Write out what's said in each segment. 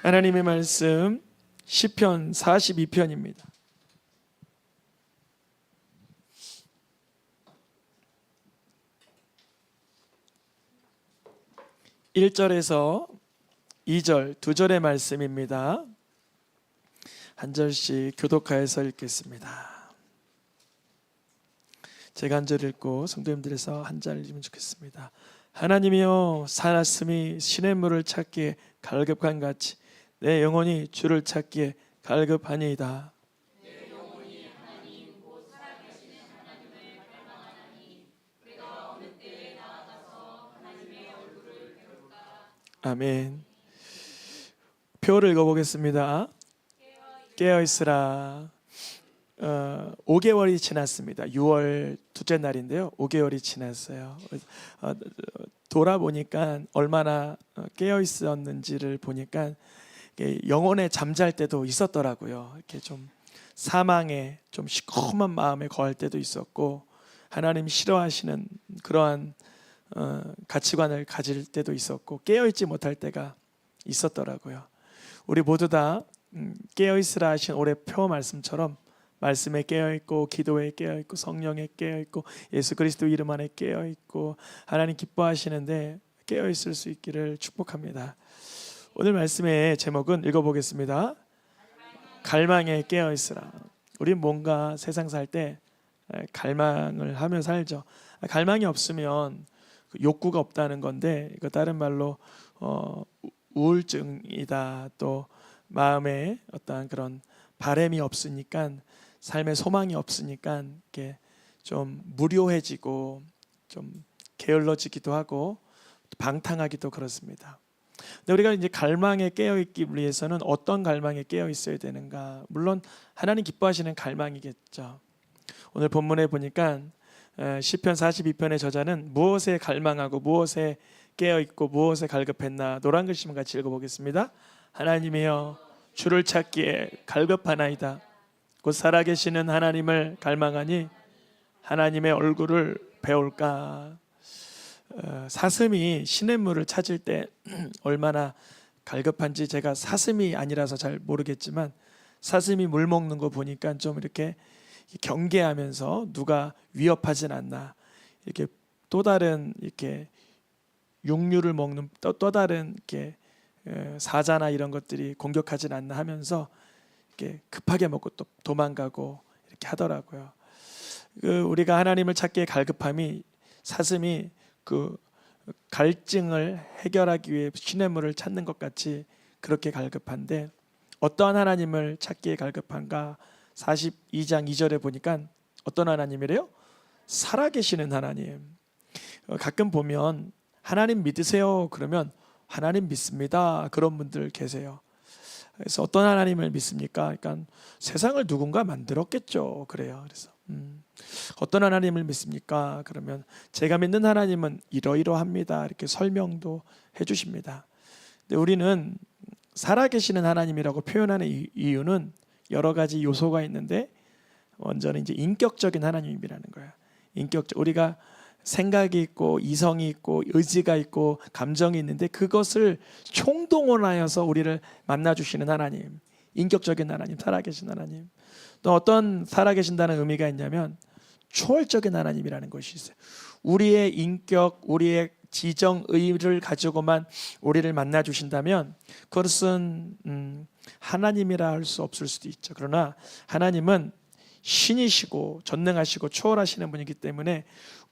하나님의 말씀 시편 42편입니다. 1절에서 2절 두 절의 말씀입니다. 한 절씩 교독하여서 읽겠습니다. 제가 한 절 읽고 성도님들에서 한 절 읽으면 좋겠습니다. 하나님이여, 사슴이 시냇물을 찾기에 갈급한 같이 내 영혼이 주를 찾기에 갈급하니이다. 내 영혼이 하나님 곧 살아계시는 하나님을 갈망하나니 내가 어느 때에 나아가서 하나님의 얼굴을 배울까. 아멘. 표를 읽어보겠습니다. 깨어있으라. 5개월이 지났습니다. 6월 둘째 날인데요, 5개월이 지났어요. 돌아보니까 얼마나 깨어 있었는지를 보니까 영혼에 잠잘 때도 있었더라고요. 이렇게 좀 사망에 좀 시커먼 마음에 거할 때도 있었고, 하나님 싫어하시는 그러한 가치관을 가질 때도 있었고, 깨어 있지 못할 때가 있었더라고요. 우리 모두 다 깨어 있으라 하신 올해 표 말씀처럼 말씀에 깨어있고, 기도에 깨어있고, 성령에 깨어있고, 예수 그리스도 이름 안에 깨어있고, 하나님 기뻐하시는데 깨어있을 수 있기를 축복합니다. 오늘 말씀의 제목은 읽어보겠습니다. 갈망에 깨어있으라. 우리 뭔가 세상 살 때 갈망을 하며 살죠. 갈망이 없으면 욕구가 없다는 건데, 이거 다른 말로 우울증이다. 또 마음에 어떤 그런 바람이 없으니까, 삶의 소망이 없으니까 이렇게 좀 무료해지고 좀 게을러지기도 하고 방탕하기도 그렇습니다. 근데 우리가 이제 갈망에 깨어 있기 위해서는 어떤 갈망에 깨어 있어야 되는가? 물론 하나님 기뻐하시는 갈망이겠죠. 오늘 본문에 보니까 시편 42편의 저자는 무엇에 갈망하고 무엇에 깨어 있고 무엇에 갈급했나, 노란 글씨만 같이 읽어보겠습니다. 하나님이여, 주를 찾기에 갈급하나이다. 곧 살아계시는 하나님을 갈망하니 하나님의 얼굴을 배울까. 사슴이 시냇물을 찾을 때 얼마나 갈급한지 제가 사슴이 아니라서 잘 모르겠지만, 사슴이 물 먹는 거 보니까 좀 이렇게 경계하면서 누가 위협하진 않나, 이렇게 또 다른 이렇게 육류를 먹는 또 다른 이렇게 사자나 이런 것들이 공격하진 않나 하면서 이렇게 급하게 먹고 또 도망가고 이렇게 하더라고요. 우리가 하나님을 찾기에 갈급함이 사슴이 그 갈증을 해결하기 위해 시냇물을 찾는 것 같이 그렇게 갈급한데, 어떠한 하나님을 찾기에 갈급한가? 42장 2절에 보니까 어떤 하나님이래요? 살아계시는 하나님. 가끔 보면 하나님 믿으세요 그러면 하나님 믿습니다 그런 분들 계세요. 그래서 어떤 하나님을 믿습니까? 그러니까 세상을 누군가 만들었겠죠. 그래요. 그래서 어떤 하나님을 믿습니까? 그러면 제가 믿는 하나님은 이러이러합니다. 이렇게 설명도 해주십니다. 근데 우리는 살아계시는 하나님이라고 표현하는 이유는 여러 가지 요소가 있는데, 먼저는 이제 인격적인 하나님이라는 거예요. 인격적, 우리가 생각이 있고 이성이 있고 의지가 있고 감정이 있는데 그것을 총동원하여서 우리를 만나주시는 하나님, 인격적인 하나님, 살아계신 하나님. 또 어떤 살아계신다는 의미가 있냐면 초월적인 하나님이라는 것이 있어요. 우리의 인격, 우리의 지정의를 가지고만 우리를 만나주신다면 그것은 하나님이라 할 수 없을 수도 있죠. 그러나 하나님은 신이시고 전능하시고 초월하시는 분이기 때문에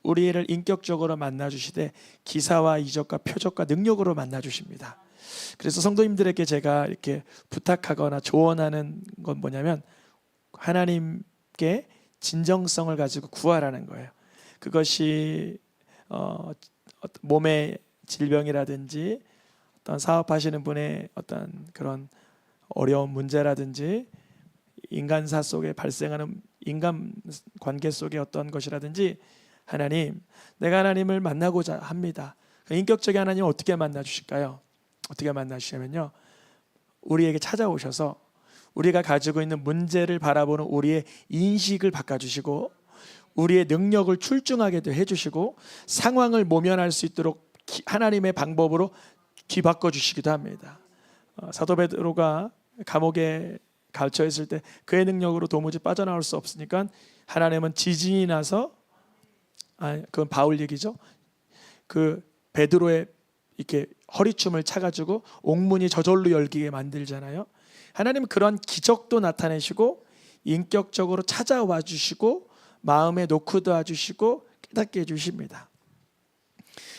우리를 인격적으로 만나주시되 기사와 이적과 표적과 능력으로 만나주십니다. 그래서 성도님들에게 제가 이렇게 부탁하거나 조언하는 건 뭐냐면, 하나님께 진정성을 가지고 구하라는 거예요. 그것이 몸의 질병이라든지 어떤 사업하시는 분의 어떤 그런 어려운 문제라든지 인간사 속에 발생하는 인간 관계 속의 어떤 것이라든지, 하나님, 내가 하나님을 만나고자 합니다. 인격적인 하나님을 어떻게 만나 주실까요? 어떻게 만나 주시냐면요, 우리에게 찾아오셔서 우리가 가지고 있는 문제를 바라보는 우리의 인식을 바꿔주시고, 우리의 능력을 출중하게 해주시고, 상황을 모면할 수 있도록 하나님의 방법으로 뒤바꿔 주시기도 합니다. 사도 베드로가 감옥에 갇혀 있을 때 그의 능력으로 도무지 빠져나올 수 없으니까 하나님은 지진이 나서 그건 바울 얘기죠. 그 베드로의 이렇게 허리춤을 차가지고 옥문이 저절로 열리게 만들잖아요. 하나님은 그런 기적도 나타내시고 인격적으로 찾아와 주시고 마음에 놓고도 주시고 깨닫게 해주십니다.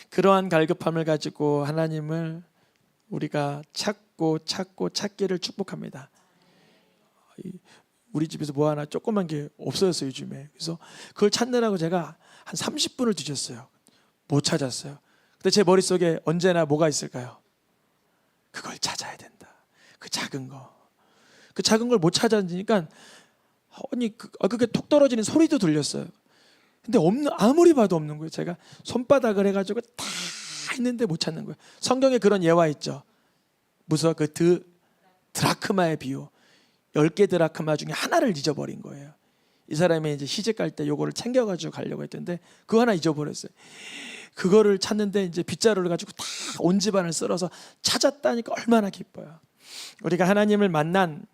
그러한 갈급함을 가지고 하나님을 우리가 찾기를 축복합니다. 우리 집에서 뭐 하나 조그만 게 없어졌어요 요즘에. 그래서 그걸 찾느라고 제가 한 30분을 뒤졌어요. 못 찾았어요. 근데 제 머릿속에 언제나 뭐가 있을까요? 그걸 찾아야 된다. 그 작은 걸 못 찾았으니까 그게 톡 떨어지는 소리도 들렸어요. 근데 아무리 봐도 없는 거예요. 제가 손바닥을 해가지고 다 했는데 못 찾는 거예요. 성경에 그런 예화 있죠. 무슨 드라크마의 비유. 10개 드라크마 중에 하나를 잊어버린 거예요. 이 사람이 이제 시집 갈 때 요거를 챙겨가지고 가려고 했던데 그거 하나 잊어버렸어요. 그거를 찾는데 이제 빗자루를 가지고 다 온 집안을 쓸어서 찾았다니까 얼마나 기뻐요. 우리가 하나님을 만난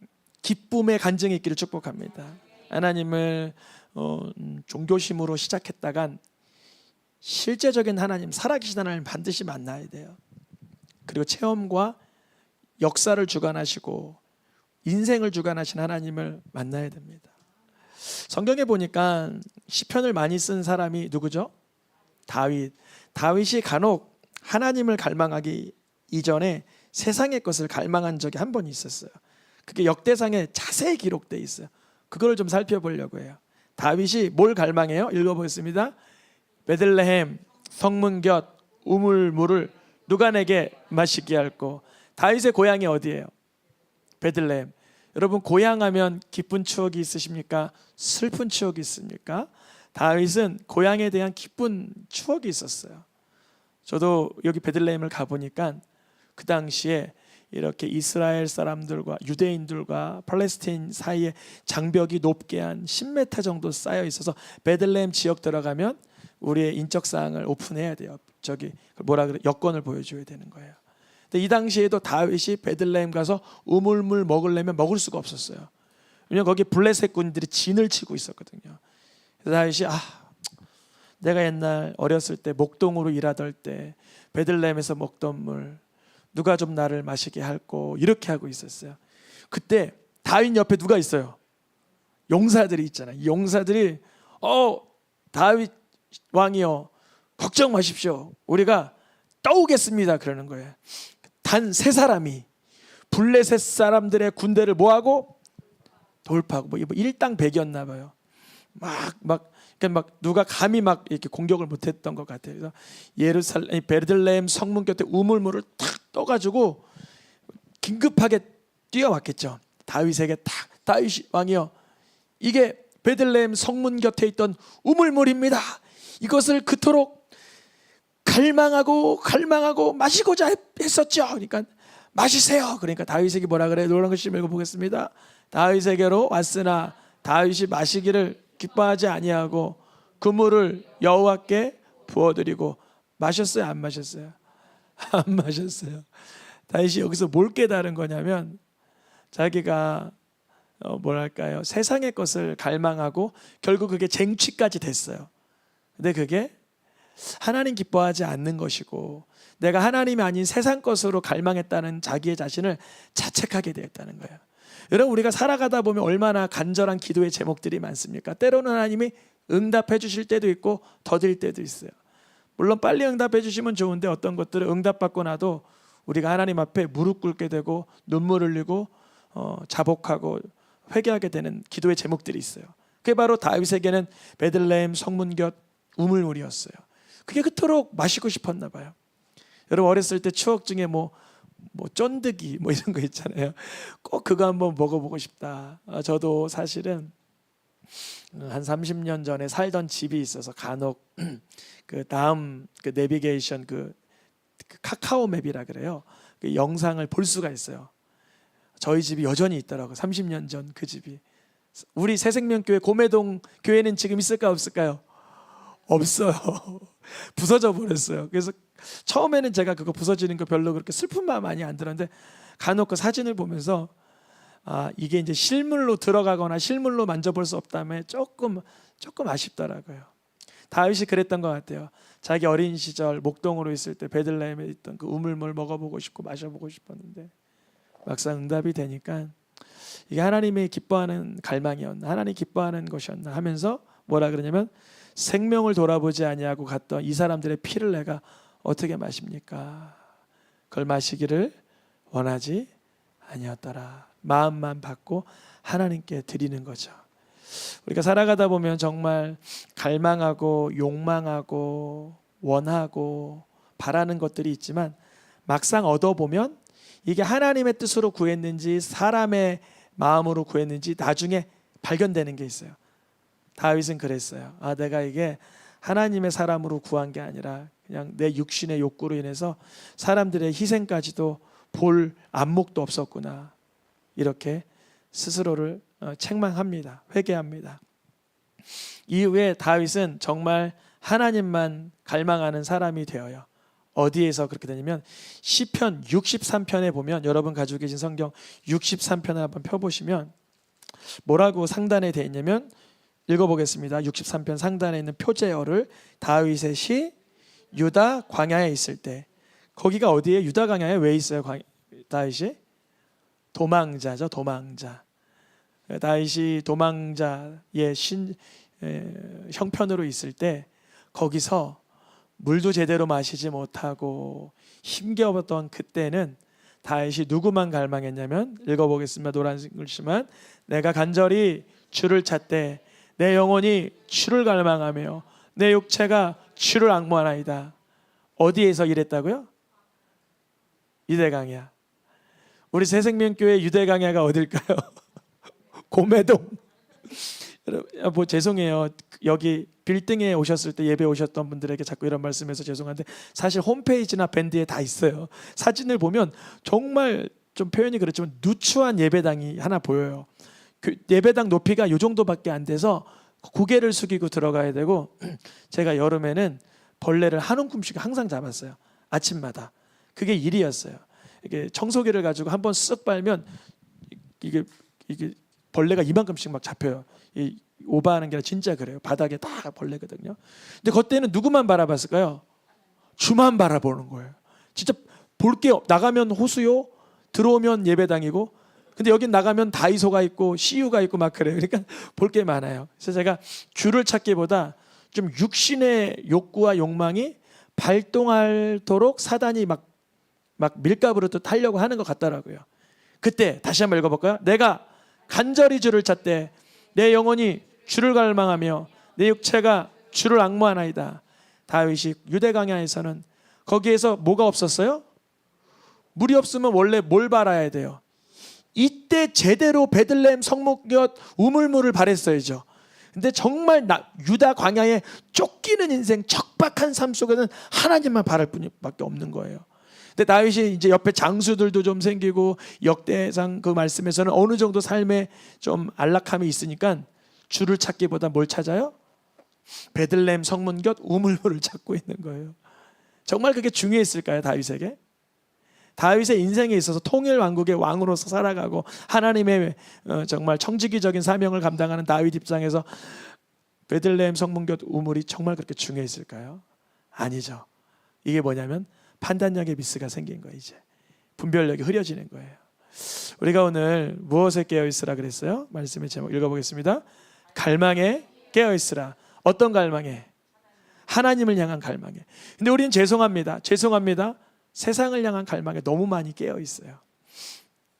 기쁨의 간증이 있기를 축복합니다. 하나님을 종교심으로 시작했다간 실제적인 하나님, 살아계신 하나님 반드시 만나야 돼요. 그리고 체험과 역사를 주관하시고 인생을 주관하신 하나님을 만나야 됩니다. 성경에 보니까 시편을 많이 쓴 사람이 누구죠? 다윗이 간혹 하나님을 갈망하기 이전에 세상의 것을 갈망한 적이 한 번 있었어요. 그게 역대상에 자세히 기록되어 있어요. 그걸 좀 살펴보려고 해요. 다윗이 뭘 갈망해요? 읽어보겠습니다. 베들레헴 성문 곁 우물물을 누가 내게 마시게 할꼬. 다윗의 고향이 어디예요? 베들레헴. 여러분 고향하면 기쁜 추억이 있으십니까? 슬픈 추억이 있습니까? 다윗은 고향에 대한 기쁜 추억이 있었어요. 저도 여기 베들레헴을 가보니까 그 당시에 이렇게 이스라엘 사람들과 유대인들과 팔레스타인 사이에 장벽이 높게 한 10m 정도 쌓여 있어서 베들레헴 지역 들어가면 우리의 인적 사항을 오픈해야 돼요. 여권을 보여줘야 되는 거예요. 근데 이 당시에도 다윗이 베들레헴 가서 우물물 먹으려면 먹을 수가 없었어요. 왜냐면 거기 블레셋 군들이 진을 치고 있었거든요. 그래서 다윗이 내가 옛날 어렸을 때 목동으로 일하던 때 베들레헴에서 먹던 물 누가 좀 나를 마시게 할꼬 이렇게 하고 있었어요. 그때 다윗 옆에 누가 있어요? 용사들이 있잖아요. 이 용사들이 다윗 왕이요 걱정 마십시오. 우리가 떠오겠습니다. 그러는 거예요. 단 3사람이 블레셋 사람들의 군대를 뭐하고 돌파하고 뭐 일당백이었나 봐요. 막 누가 감히 막 이렇게 공격을 못했던 것 같아요. 그래서 베들레헴 성문 곁에 우물물을 탁 떠가지고 긴급하게 뛰어왔겠죠. 다윗에게 다윗 왕이여 이게 베들레헴 성문 곁에 있던 우물물입니다. 이것을 그토록 갈망하고 마시고자 했었죠. 그러니까 마시세요. 그러니까 다윗에게 뭐라 그래요? 노란 글씨 읽어보겠습니다. 다윗에게로 왔으나 다윗이 마시기를 기뻐하지 아니하고 그 물을 여호와께 부어드리고 마셨어요? 안 마셨어요? 안 마셨어요. 다윗이 여기서 뭘 깨달은 거냐면 자기가 세상의 것을 갈망하고 결국 그게 쟁취까지 됐어요. 근데 그게 하나님 기뻐하지 않는 것이고 내가 하나님이 아닌 세상 것으로 갈망했다는 자기의 자신을 자책하게 되었다는 거예요. 여러분 우리가 살아가다 보면 얼마나 간절한 기도의 제목들이 많습니까? 때로는 하나님이 응답해 주실 때도 있고 더딜 때도 있어요. 물론 빨리 응답해 주시면 좋은데 어떤 것들은 응답받고 나도 우리가 하나님 앞에 무릎 꿇게 되고 눈물 흘리고 자복하고 회개하게 되는 기도의 제목들이 있어요. 그게 바로 다윗에게는 베들레헴 성문 곁 우물물이었어요. 그게 그토록 마시고 싶었나 봐요. 여러분 어렸을 때 추억 중에 쫀득이 이런 거 있잖아요. 꼭 그거 한번 먹어보고 싶다. 저도 사실은 한 30년 전에 살던 집이 있어서 간혹 그 다음 그 내비게이션 그 카카오 맵이라 그래요. 그 영상을 볼 수가 있어요. 저희 집이 여전히 있더라고요. 30년 전 그 집이. 우리 새생명교회 고매동 교회는 지금 있을까 없을까요? 없어요. 부서져 버렸어요. 그래서 처음에는 제가 그거 부서지는 거 별로 그렇게 슬픈 마음 많이 안 들었는데 간혹 그 사진을 보면서 이게 이제 실물로 들어가거나 실물로 만져볼 수 없다면 조금 아쉽더라고요. 다윗이 그랬던 것 같아요. 자기 어린 시절 목동으로 있을 때 베들레헴에 있던 그 우물물 먹어보고 싶고 마셔보고 싶었는데 막상 응답이 되니까 이게 하나님이 기뻐하는 갈망이었나, 하나님 기뻐하는 것이었나 하면서 뭐라 그러냐면 생명을 돌아보지 아니하고 갔던 이 사람들의 피를 내가 어떻게 마십니까? 그걸 마시기를 원하지 아니었더라. 마음만 받고 하나님께 드리는 거죠. 우리가 살아가다 보면 정말 갈망하고 욕망하고 원하고 바라는 것들이 있지만 막상 얻어보면 이게 하나님의 뜻으로 구했는지 사람의 마음으로 구했는지 나중에 발견되는 게 있어요. 다윗은 그랬어요. 내가 이게 하나님의 사람으로 구한 게 아니라 그냥 내 육신의 욕구로 인해서 사람들의 희생까지도 볼 안목도 없었구나. 이렇게 스스로를 책망합니다. 회개합니다. 이후에 다윗은 정말 하나님만 갈망하는 사람이 되어요. 어디에서 그렇게 되냐면 시편 63편에 보면, 여러분 가지고 계신 성경 63편을 한번 펴보시면 뭐라고 상단에 되어 있냐면, 읽어보겠습니다. 63편 상단에 있는 표제어를 다윗의 시 유다 광야에 있을 때, 거기가 어디에? 유다 광야에 왜 있어요? 다윗이 도망자죠. 도망자. 다윗이 도망자의 형편으로 있을 때 거기서 물도 제대로 마시지 못하고 힘겨웠던 그때는 다윗이 누구만 갈망했냐면, 읽어보겠습니다. 노란색 글씨만, 내가 간절히 주를 찾되 내 영혼이 주를 갈망하며 내 육체가 주를 앙모하나이다. 어디에서 일했다고요? 유대강야. 우리 새생명교회 유대강야가 어딜까요? 고매동. 여러분 죄송해요. 여기 빌딩에 오셨을 때 예배 오셨던 분들에게 자꾸 이런 말씀해서 죄송한데 사실 홈페이지나 밴드에 다 있어요. 사진을 보면 정말 좀 표현이 그렇지만 누추한 예배당이 하나 보여요. 그 예배당 높이가 이 정도밖에 안 돼서 고개를 숙이고 들어가야 되고, 제가 여름에는 벌레를 한 움큼씩 항상 잡았어요. 아침마다. 그게 일이었어요. 이게 청소기를 가지고 한번 쓱 빨면 이게 벌레가 이만큼씩 막 잡혀요. 오버하는 게 아니라 진짜 그래요. 바닥에 다 벌레거든요. 근데 그때는 누구만 바라봤을까요? 주만 바라보는 거예요. 진짜 볼 게 나가면 호수요, 들어오면 예배당이고, 근데 여긴 나가면 다이소가 있고 CU가 있고 막 그래요. 그러니까 볼 게 많아요. 그래서 제가 주를 찾기보다 좀 육신의 욕구와 욕망이 발동하도록 사단이 막 밀가부로 또 타려고 하는 것 같더라고요. 그때 다시 한번 읽어볼까요? 내가 간절히 주를 찾되 내 영혼이 주를 갈망하며 내 육체가 주를 앙모하나이다. 다윗이 유대강야에서는 거기에서 뭐가 없었어요? 물이 없으면 원래 뭘 바라야 돼요? 이때 제대로 베들레헴 성목곁 우물물을 바랬어야죠. 근데 정말 유다 광야에 쫓기는 인생, 척박한 삶 속에는 하나님만 바랄 뿐밖에 없는 거예요. 근데 다윗이 이제 옆에 장수들도 좀 생기고 역대상 그 말씀에서는 어느 정도 삶에 좀 안락함이 있으니까 주를 찾기보다 뭘 찾아요? 베들레헴 성문 곁 우물물을 찾고 있는 거예요. 정말 그게 중요했을까요, 다윗에게? 다윗의 인생에 있어서 통일 왕국의 왕으로서 살아가고 하나님의 정말 청지기적인 사명을 감당하는 다윗 입장에서 베들레헴 성문 곁 우물이 정말 그렇게 중요했을까요? 아니죠. 이게 뭐냐면 판단력의 미스가 생긴 거예요. 이제 분별력이 흐려지는 거예요. 우리가 오늘 무엇에 깨어있으라 그랬어요? 말씀의 제목 읽어보겠습니다. 갈망에 깨어있으라. 어떤 갈망에? 하나님을 향한 갈망에. 근데 우리는 죄송합니다. 세상을 향한 갈망에 너무 많이 깨어있어요.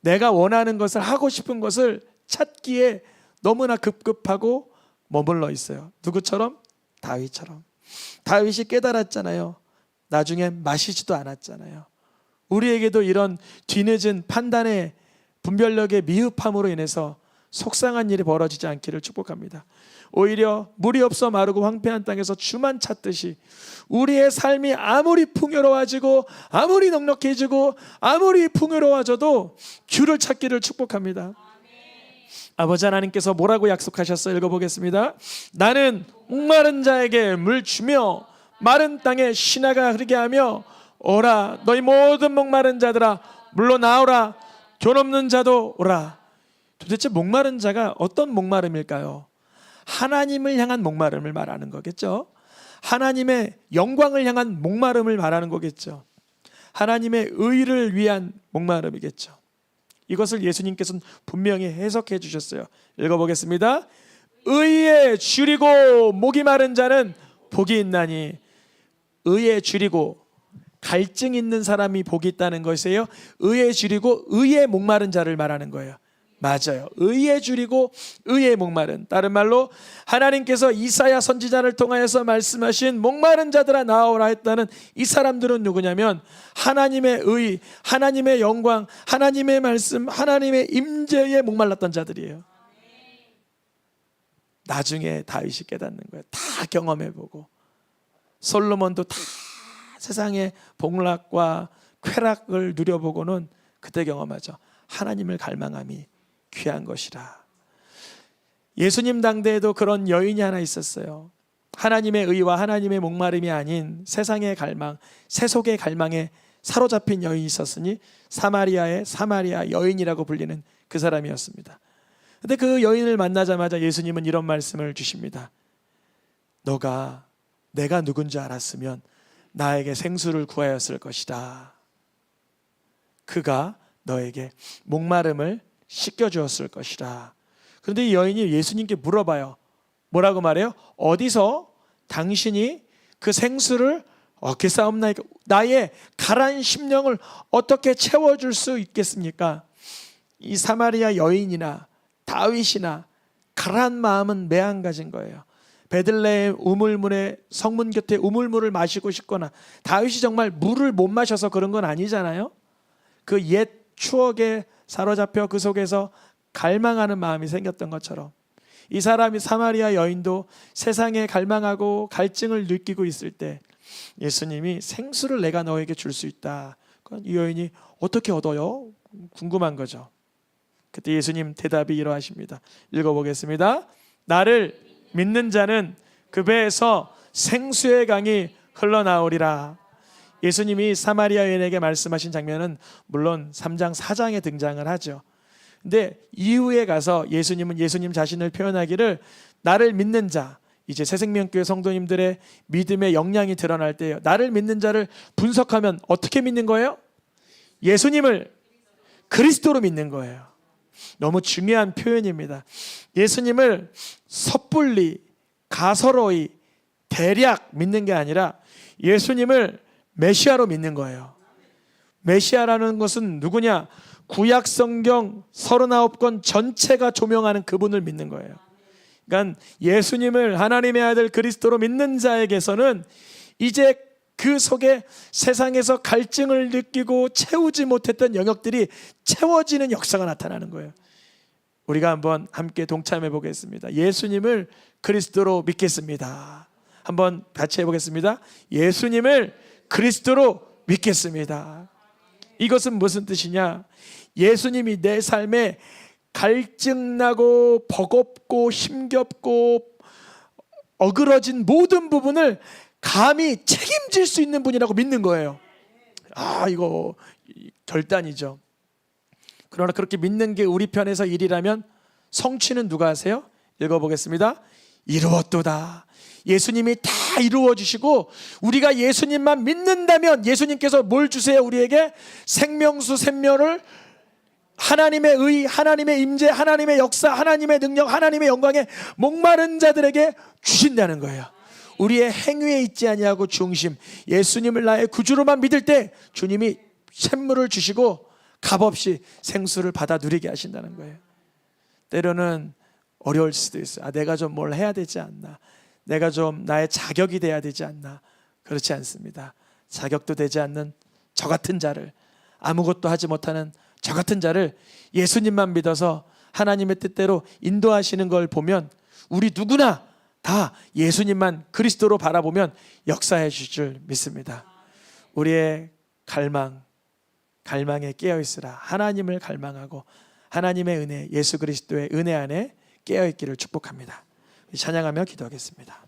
내가 원하는 것을, 하고 싶은 것을 찾기에 너무나 급급하고 머물러 있어요. 누구처럼? 다윗처럼. 다윗이 깨달았잖아요. 나중에 마시지도 않았잖아요. 우리에게도 이런 뒤늦은 판단의 분별력의 미흡함으로 인해서 속상한 일이 벌어지지 않기를 축복합니다. 오히려 물이 없어 마르고 황폐한 땅에서 주만 찾듯이 우리의 삶이 아무리 풍요로워지고 아무리 넉넉해지고 아무리 풍요로워져도 주를 찾기를 축복합니다. 아버지 하나님께서 뭐라고 약속하셨어요? 읽어보겠습니다. 나는 목마른 자에게 물 주며 마른 땅에 신하가 흐르게 하며 오라 너희 모든 목마른 자들아 물러나오라 돈 없는 자도 오라. 도대체 목마른 자가 어떤 목마름일까요? 하나님을 향한 목마름을 말하는 거겠죠. 하나님의 영광을 향한 목마름을 말하는 거겠죠. 하나님의 의를 위한 목마름이겠죠. 이것을 예수님께서는 분명히 해석해 주셨어요. 읽어보겠습니다. 의에 줄이고 목이 마른 자는 복이 있나니. 의에 줄이고 갈증 있는 사람이 복이 있다는 것이에요. 의에 줄이고 의에 목마른 자를 말하는 거예요. 맞아요. 의에 줄이고 의에 목마른. 다른 말로 하나님께서 이사야 선지자를 통하여서 말씀하신 목마른 자들아 나오라 했다는 이 사람들은 누구냐면 하나님의 의, 하나님의 영광, 하나님의 말씀, 하나님의 임재에 목말랐던 자들이에요. 나중에 다윗이 깨닫는 거예요. 다 경험해보고 솔로몬도 다 세상의 복락과 쾌락을 누려보고는 그때 경험하죠. 하나님을 갈망함이 귀한 것이라. 예수님 당대에도 그런 여인이 하나 있었어요. 하나님의 의와 하나님의 목마름이 아닌 세상의 갈망, 세속의 갈망에 사로잡힌 여인이 있었으니 사마리아의 사마리아 여인이라고 불리는 그 사람이었습니다. 그런데 그 여인을 만나자마자 예수님은 이런 말씀을 주십니다. 너가 내가 누군지 알았으면 나에게 생수를 구하였을 것이다. 그가 너에게 목마름을 씻겨주었을 것이다. 그런데 이 여인이 예수님께 물어봐요. 뭐라고 말해요? 어디서 당신이 그 생수를 얻게 싸움나이까? 나의 가라앉은 심령을 어떻게 채워줄 수 있겠습니까? 이 사마리아 여인이나 다윗이나 가라앉은 마음은 매한가지인 거예요. 베들레헴 우물물에 성문 곁에 우물물을 마시고 싶거나 다윗이 정말 물을 못 마셔서 그런 건 아니잖아요. 그 옛 추억에 사로잡혀 그 속에서 갈망하는 마음이 생겼던 것처럼 이 사람이 사마리아 여인도 세상에 갈망하고 갈증을 느끼고 있을 때 예수님이 생수를 내가 너에게 줄 수 있다. 이 여인이 어떻게 얻어요? 궁금한 거죠. 그때 예수님 대답이 이러하십니다. 읽어보겠습니다. 나를 믿는 자는 그 배에서 생수의 강이 흘러나오리라. 예수님이 사마리아 여인에게 말씀하신 장면은 물론 3장 4장에 등장을 하죠. 근데 이후에 가서 예수님은 예수님 자신을 표현하기를 나를 믿는 자, 이제 새생명교회 성도님들의 믿음의 역량이 드러날 때예요. 나를 믿는 자를 분석하면 어떻게 믿는 거예요? 예수님을 그리스도로 믿는 거예요. 너무 중요한 표현입니다. 예수님을 섣불리 가서로이 대략 믿는 게 아니라 예수님을 메시아로 믿는 거예요. 메시아라는 것은 누구냐? 구약 성경 39권 전체가 조명하는 그분을 믿는 거예요. 그러니까 예수님을 하나님의 아들 그리스도로 믿는 자에게서는 이제 그 속에 세상에서 갈증을 느끼고 채우지 못했던 영역들이 채워지는 역사가 나타나는 거예요. 우리가 한번 함께 동참해 보겠습니다. 예수님을 그리스도로 믿겠습니다. 한번 같이 해보겠습니다. 예수님을 그리스도로 믿겠습니다. 이것은 무슨 뜻이냐? 예수님이 내 삶에 갈증나고 버겁고 힘겹고 어그러진 모든 부분을 감히 책임질 수 있는 분이라고 믿는 거예요. 이거 결단이죠. 그러나 그렇게 믿는 게 우리 편에서 일이라면 성취는 누가 하세요? 읽어보겠습니다. 이루었도다. 예수님이 다 이루어 주시고 우리가 예수님만 믿는다면 예수님께서 뭘 주세요? 우리에게 생명수 샘멸을 하나님의 의, 하나님의 임재, 하나님의 역사, 하나님의 능력, 하나님의 영광에 목마른 자들에게 주신다는 거예요. 우리의 행위에 있지 아니하고 중심, 예수님을 나의 구주로만 믿을 때 주님이 샘물을 주시고 값없이 생수를 받아 누리게 하신다는 거예요. 때로는 어려울 수도 있어요. 내가 좀 뭘 해야 되지 않나, 내가 좀 나의 자격이 돼야 되지 않나. 그렇지 않습니다. 자격도 되지 않는 저 같은 자를, 아무것도 하지 못하는 저 같은 자를 예수님만 믿어서 하나님의 뜻대로 인도하시는 걸 보면 우리 누구나 다 예수님만 그리스도로 바라보면 역사해 주실 줄 믿습니다. 우리의 갈망에 깨어있으라. 하나님을 갈망하고 하나님의 은혜, 예수 그리스도의 은혜 안에 깨어있기를 축복합니다. 찬양하며 기도하겠습니다.